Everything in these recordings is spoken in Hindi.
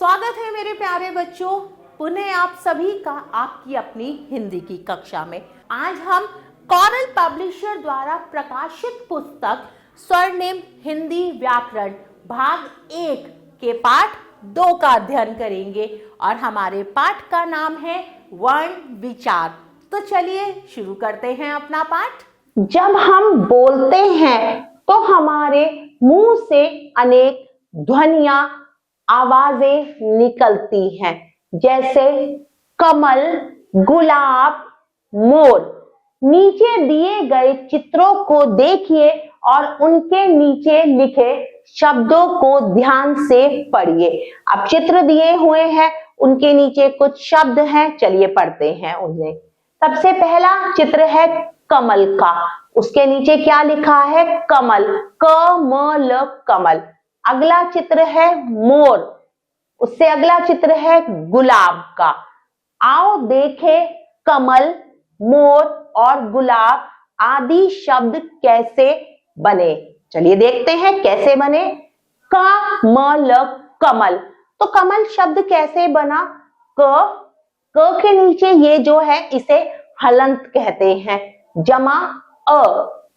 स्वागत है मेरे प्यारे बच्चों, पुनः आप सभी का आपकी अपनी हिंदी की कक्षा में। आज हम कॉरल पब्लिशर द्वारा प्रकाशित पुस्तक स्वर्णिम हिंदी व्याकरण भाग 1 के पाठ 2 का अध्ययन करेंगे और हमारे पाठ का नाम है वर्ण विचार। तो चलिए शुरू करते हैं अपना पाठ। जब हम बोलते हैं तो हमारे मुंह से अनेक ध्वनियां, आवाजें निकलती हैं, जैसे कमल, गुलाब, मोर। नीचे दिए गए चित्रों को देखिए और उनके नीचे लिखे शब्दों को ध्यान से पढ़िए। अब चित्र दिए हुए हैं, उनके नीचे कुछ शब्द हैं, चलिए पढ़ते हैं उन्हें। सबसे पहला चित्र है कमल का, उसके नीचे क्या लिखा है? कमल, कमल, कमल। अगला चित्र है मोर, उससे अगला चित्र है गुलाब का। आओ देखें कमल, मोर और गुलाब आदि शब्द कैसे बने। चलिए देखते हैं कैसे बने। कमल, कमल। तो कमल शब्द कैसे बना? क के नीचे ये जो है इसे हलंत कहते हैं, जमा अ।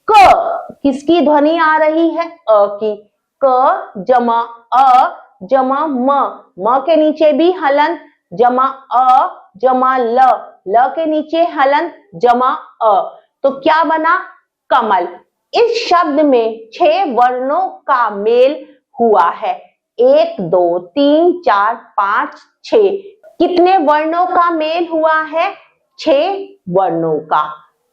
क किसकी ध्वनि आ रही है? अ की। क जमा अ जमा म के नीचे भी हलंत, जमा अ जमा ल के नीचे हलंत, जमा अ। तो क्या बना? कमल। इस शब्द में 6 वर्णों का मेल हुआ है। 1 2 3 4 5 6। कितने वर्णों का मेल हुआ है? 6 वर्णों का।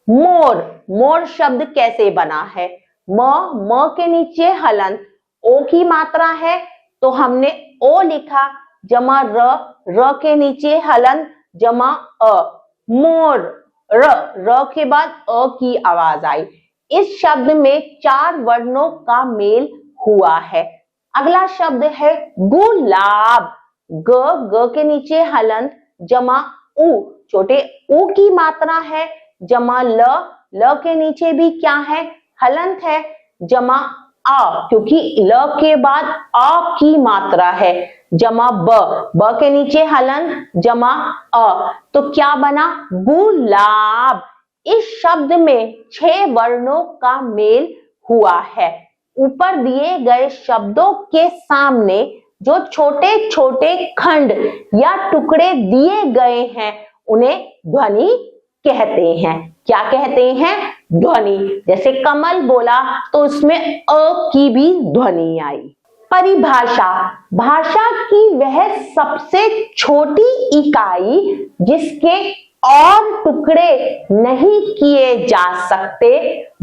मोर, मोर शब्द कैसे बना है? म के नीचे हलंत, ओ की मात्रा है तो हमने ओ लिखा, जमा र के नीचे हलंत, जमा अ। मोर, र के बाद अ की आवाज आई। इस शब्द में 4 वर्णों का मेल हुआ है। अगला शब्द है गुलाब। ग के नीचे हलंत, जमा उ, छोटे उ की मात्रा है, जमा ल के नीचे भी क्या है? हलंत है, जमा आ, क्योंकि ल के बाद आ की मात्रा है, जमा ब के नीचे हलंत, जमा अ। तो क्या बना? गुलाब। इस शब्द में 6 वर्णों का मेल हुआ है। ऊपर दिए गए शब्दों के सामने जो छोटे छोटे खंड या टुकड़े दिए गए हैं उन्हें ध्वनि कहते हैं। क्या कहते हैं? ध्वनि। जैसे कमल बोला तो उसमें अ की भी ध्वनि आई। परिभाषा, भाषा की वह सबसे छोटी इकाई जिसके और टुकड़े नहीं किए जा सकते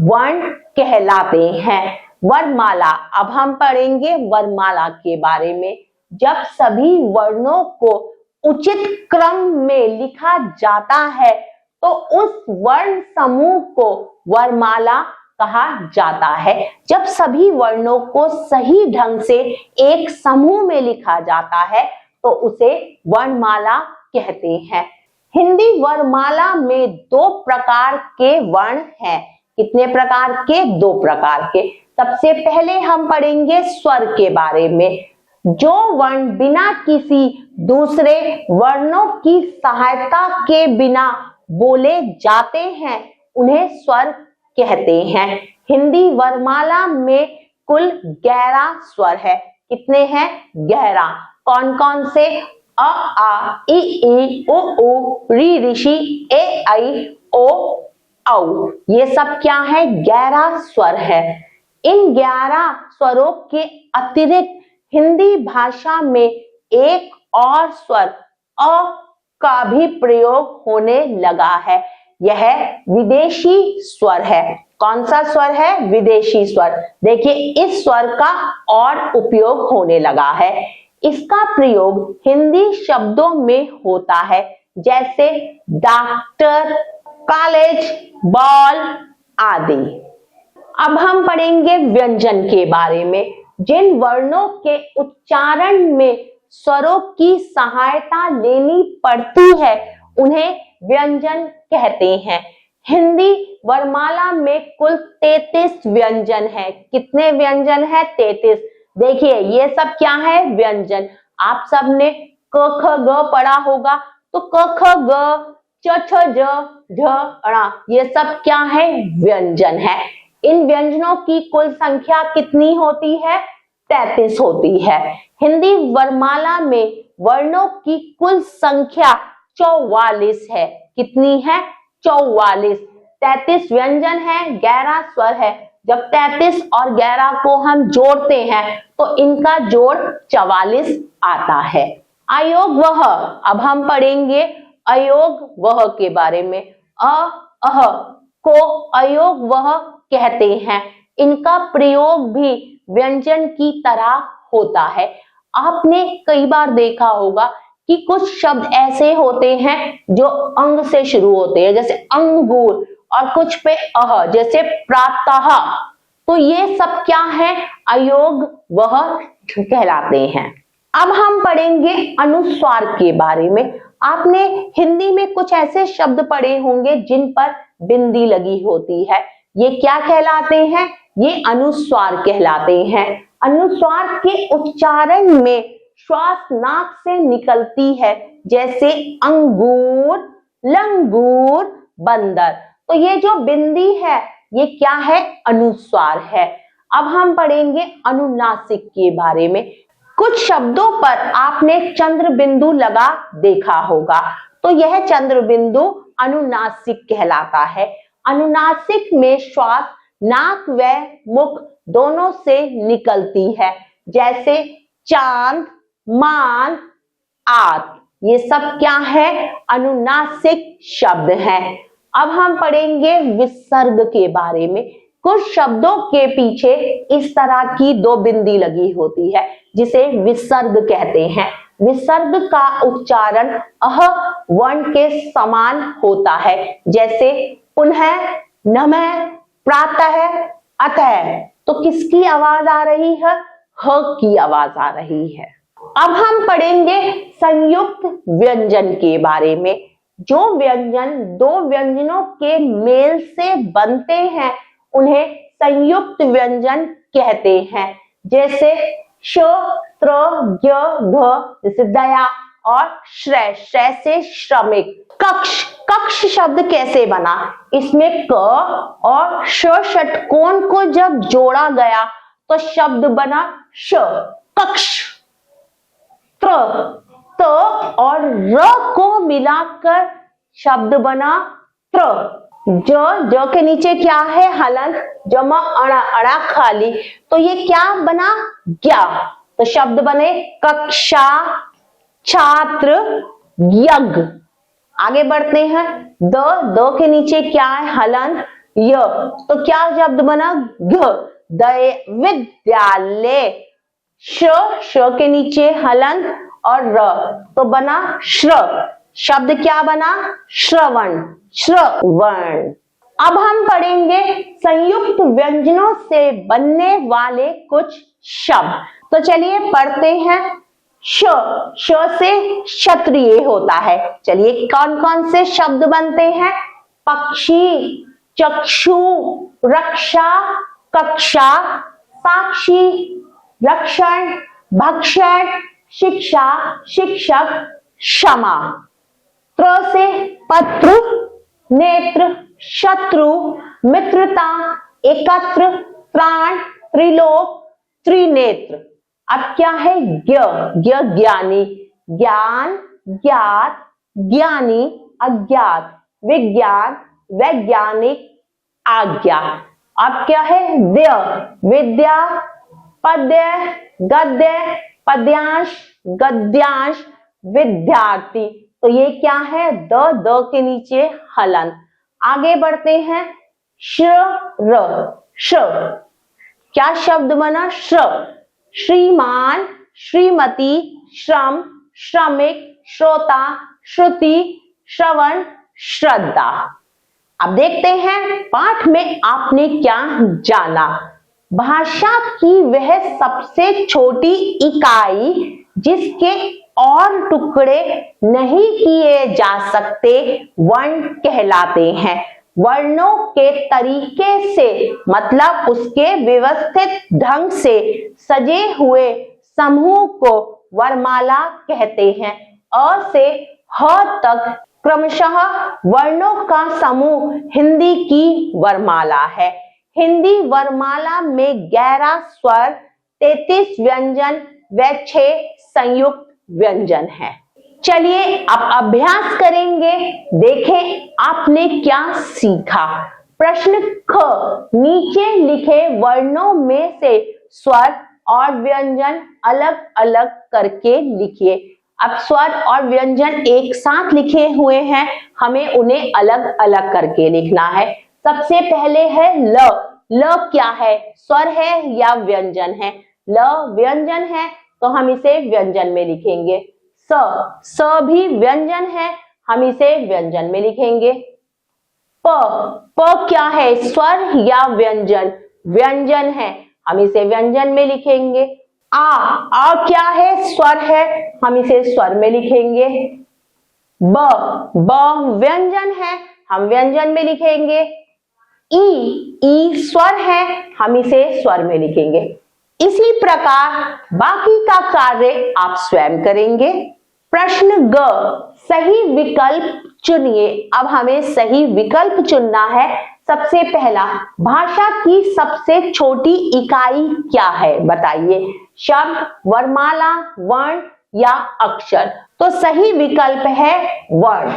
वर्ण कहलाते हैं। वर्णमाला। अब हम पढ़ेंगे वर्णमाला के बारे में। जब सभी वर्णों को उचित क्रम में लिखा जाता है तो उस वर्ण समूह को वर्णमाला कहा जाता है। जब सभी वर्णों को सही ढंग से एक समूह में लिखा जाता है तो उसे वर्णमाला कहते हैं। हिंदी वर्णमाला में 2 प्रकार के वर्ण हैं। कितने प्रकार के? 2 प्रकार के। सबसे पहले हम पढ़ेंगे स्वर के बारे में। जो वर्ण बिना किसी दूसरे वर्णों की सहायता के बिना बोले जाते हैं उन्हें स्वर कहते हैं। हिंदी वर्णमाला में कुल 11 स्वर है। कितने हैं? 11। कौन कौन से? अ आ इ ई उ ऊ री ऋषि ए आई ओ औ। ये सब क्या है? 11 स्वर है। इन 11 स्वरों के अतिरिक्त हिंदी भाषा में एक और स्वर अ का भी प्रयोग होने लगा है। यह विदेशी स्वर है। कौन सा स्वर है? विदेशी स्वर। देखिए इस स्वर का और उपयोग होने लगा है। इसका प्रयोग हिंदी शब्दों में होता है, जैसे डॉक्टर, कॉलेज, बॉल आदि। अब हम पढ़ेंगे व्यंजन के बारे में। जिन वर्णों के उच्चारण में स्वरों की सहायता लेनी पड़ती है उन्हें व्यंजन कहते हैं। हिंदी वर्णमाला में कुल 33 व्यंजन है। कितने व्यंजन है? 33। देखिए ये सब क्या है? व्यंजन। आप सबने क ख ग पढ़ा होगा, तो क ख ग च छ ज झ ण ये सब क्या है? व्यंजन है। इन व्यंजनों की कुल संख्या कितनी होती है? 33 होती है। हिंदी वर्णमाला में वर्णों की कुल संख्या 44 है। कितनी है? 44। 33 व्यंजन है, 11 स्वर है। जब 33 और 11 को हम जोड़ते हैं तो इनका जोड़ 44 आता है। अयोग वह, अब हम पढ़ेंगे अयोग वह के बारे में। अ अह को अयोग वह कहते हैं। इनका प्रयोग भी व्यंजन की तरह होता है। आपने कई बार देखा होगा कि कुछ शब्द ऐसे होते हैं जो अंग से शुरू होते हैं, जैसे अंगूर, और कुछ पे अह, जैसे प्रातः। तो ये सब क्या है? अयोग वह कहलाते हैं। अब हम पढ़ेंगे अनुस्वार के बारे में। आपने हिंदी में कुछ ऐसे शब्द पढ़े होंगे जिन पर बिंदी लगी होती है। ये क्या कहलाते हैं? ये अनुस्वार कहलाते हैं। अनुस्वार के उच्चारण में श्वास नाक से निकलती है, जैसे अंगूर, लंगूर, बंदर। तो ये जो बिंदी है ये क्या है? अनुस्वार है। अब हम पढ़ेंगे अनुनासिक के बारे में। कुछ शब्दों पर आपने चंद्र बिंदु लगा देखा होगा, तो यह चंद्र बिंदु अनुनासिक कहलाता है। अनुनासिक में श्वास नाक व मुख दोनों से निकलती है, जैसे चांद, मान, आत। ये सब क्या है? अनुनासिक शब्द हैं। अब हम पढ़ेंगे विसर्ग के बारे में। कुछ शब्दों के पीछे इस तरह की दो बिंदी लगी होती है, जिसे विसर्ग कहते हैं। विसर्ग का उच्चारण अह वर्ण के समान होता है, जैसे पुनः, नमः, प्रातः, अतः। तो किसकी आवाज आ रही है? ह की आवाज आ रही है। अब हम पढ़ेंगे संयुक्त व्यंजन के बारे में। जो व्यंजन दो व्यंजनों के मेल से बनते हैं उन्हें संयुक्त व्यंजन कहते हैं, जैसे श, त्र, य, ध, जैसे दया, और श्रय, श्रय से श्रमिक। कक्ष, कक्ष शब्द कैसे बना? इसमें क और श षटकोण को जब जोड़ा गया तो शब्द बना श, कक्ष। त्र, त और र को मिलाकर शब्द बना त्र। ज के नीचे क्या है? हलंत, जमा अड़ा, अड़ा खाली, तो ये क्या बना? ज्ञा। तो शब्द बने कक्षा, छात्र, यज्ञ। आगे बढ़ते हैं। द के नीचे क्या है? हलंत, य, तो क्या शब्द बना? घ, दय, विद्यालय। श के नीचे हलंत और र, तो बना श्र। शब्द क्या बना? श्रवण, श्रवण। अब हम पढ़ेंगे संयुक्त व्यंजनों से बनने वाले कुछ शब्द। तो चलिए पढ़ते हैं। श से क्षत्रिय होता है। चलिए कौन कौन से शब्द बनते हैं? पक्षी, चक्षु, रक्षा, कक्षा, साक्षी, रक्षण, भक्षण, शिक्षा, शिक्षक, क्षमा। त्र से पत्र, नेत्र, शत्रु, मित्रता, एकत्र, प्राण, त्रिलोक, त्रिनेत्र। अब क्या है? ज्ञ, ज्ञ ज्ञानी, ज्ञान, ज्ञात, ज्ञानी, अज्ञात, विज्ञान, वैज्ञानिक, आज्ञा। अब क्या है? द्य, विद्या, पद्य, गद्य, पद्यांश, गद्यांश, विद्यार्थी। तो ये क्या है? द के नीचे हलंत। आगे बढ़ते हैं। श्र, क्या शब्द बना? श्र। श्रीमान, श्रीमती, श्रम, श्रमिक, श्रोता, श्रुति, श्रवण, श्रद्धा। अब देखते हैं पाठ में आपने क्या जाना। भाषा की वह सबसे छोटी इकाई जिसके और टुकड़े नहीं किए जा सकते वर्ण कहलाते हैं। वर्णों के तरीके से मतलब उसके व्यवस्थित ढंग से सजे हुए समूह को वर्णमाला कहते हैं। अ से ह तक क्रमशः वर्णों का समूह हिंदी की वर्णमाला है। हिंदी वर्णमाला में 11 स्वर, 33 व्यंजन व 6 संयुक्त व्यंजन हैं। चलिए अब अभ्यास करेंगे, देखें आपने क्या सीखा। प्रश्न ख, नीचे लिखे वर्णों में से स्वर और व्यंजन अलग अलग करके लिखिए। अब स्वर और व्यंजन एक साथ लिखे हुए हैं, हमें उन्हें अलग अलग करके लिखना है। सबसे पहले है ल। ल क्या है, स्वर है या व्यंजन है? ल व्यंजन है तो हम इसे व्यंजन में लिखेंगे। स भी व्यंजन है, हम इसे व्यंजन में लिखेंगे। प क्या है, स्वर या व्यंजन? व्यंजन है, हम इसे व्यंजन में लिखेंगे। आ क्या है, स्वर है, हम इसे स्वर में लिखेंगे। ब व्यंजन है, हम व्यंजन में लिखेंगे। ई स्वर है, हम इसे स्वर में लिखेंगे। इसी प्रकार बाकी का कार्य आप स्वयं करेंगे। प्रश्न ग, सही विकल्प चुनिए। अब हमें सही विकल्प चुनना है। सबसे पहला, भाषा की सबसे छोटी इकाई क्या है बताइए? शब्द, वर्णमाला, वर्ण या अक्षर? तो सही विकल्प है वर्ण।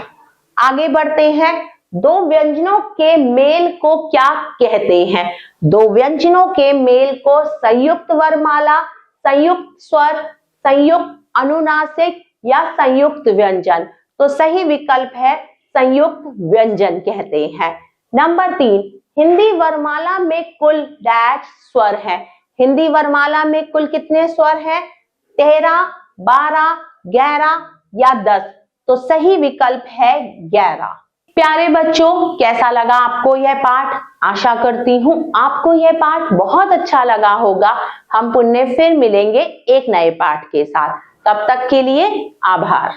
आगे बढ़ते हैं। दो व्यंजनों के मेल को क्या कहते हैं? दो व्यंजनों के मेल को संयुक्त वर्णमाला, संयुक्त स्वर, संयुक्त अनुनासिक या संयुक्त व्यंजन। तो सही विकल्प है संयुक्त व्यंजन कहते हैं। नंबर 3, हिंदी वर्णमाला में कुल डैश स्वर है। हिंदी वर्णमाला में कुल कितने स्वर हैं? 13, 12, 11 या 10? तो सही विकल्प है 11। प्यारे बच्चों, कैसा लगा आपको यह पाठ? आशा करती हूँ आपको यह पाठ बहुत अच्छा लगा होगा। हम पुनः फिर मिलेंगे एक नए पाठ के साथ। तब तक के लिए आभार।